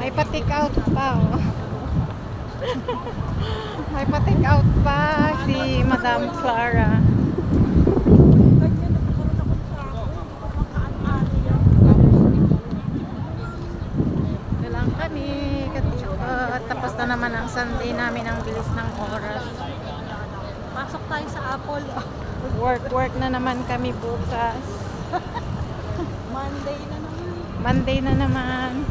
May pa-take out pa, oh. May pa-take out pa si Madam Clara. Lang kami tapos na naman ang Sunday namin, ang bilis ng oras. Pasok tayo sa Apple. Work na naman kami bukas. Monday na naman. Monday na naman.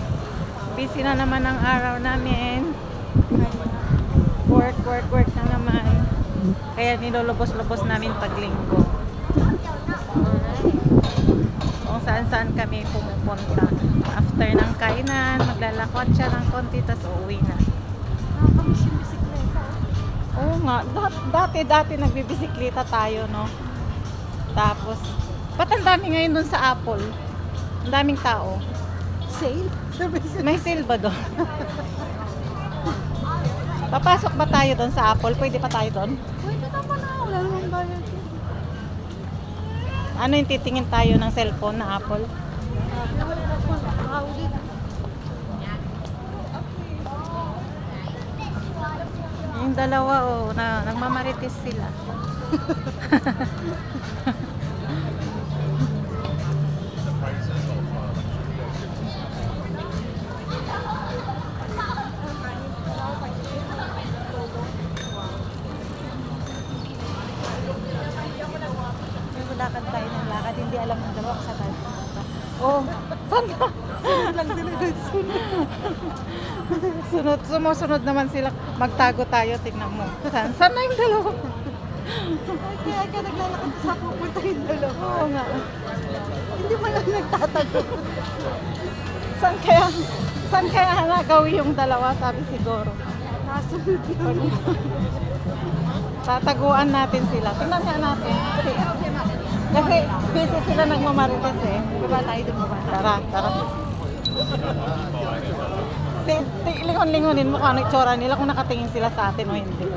Busy na naman ang araw namin. Work na naman. Kaya nilulubos-lubos namin pag linggo. Kung saan-saan kami pumupunta. After ng kainan, maglalakot siya ng konti, tas uuwi na. Nakakamiss yung bisikleta. Oo nga, dati nagbibisikleta tayo, no? Tapos, ba't ang dami ngayon dun sa Apple? Ang daming tao. Sale? May sale ba doon? Papasok ba tayo doon sa Apple? Pwede pa tayo doon? Pwede naman na. Wala namang bayad. Ano yung titingin tayo ng cellphone na Apple? Yung dalawa, oh, nagmamarites sila. Lakad tayo ng lakad. Hindi alam ng dalawa kung saan tayo pupunta. Oh, saan ka? Sunod lang sila. Sumusunod naman sila. Magtago tayo, tingnan mo. Saan na yung dalawa? Kaya ka naglalakad sa pupunta yung dalawa. Oo nga. Hindi mo lang nagtatago. Saan kaya nagawi yung dalawa, sabi siguro. Nasunod yun. Tataguan natin sila. Tingnan nga natin. Kasi busy sila nagmamarites eh. Baba tayo dun baba. Tara. Lingon-lingonin mo kung ano itsura nila, kung nakatingin sila sa atin o hindi.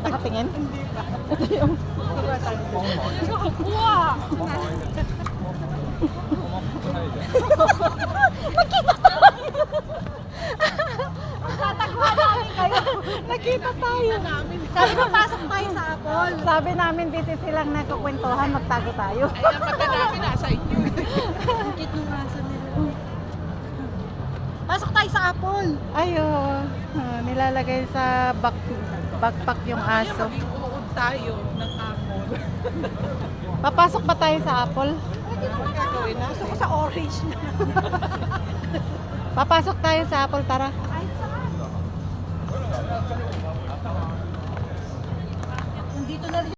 Nakatingin? Hindi pa. Ito yung... Baba tayo dun. Wow! Magtataguan namin kayo. Nakita tayo. Sabi ko, pasok tayo sa Apple. Sabi namin busy silang nagkukwentuhan, magtago tayo. Ay, ang pagka namin nasa inyo. Ang cute ng aso nila. Pasok tayo sa Apple. Ayo, nilalagay sa backpack yung aso. Maging uod tayo ng Apple. Papasok ba tayo sa Apple? Ang gagawin na? Gusto ko sa orange na. Papasok tayo sa Apple, tara. Ay, saan? Nandito na rin.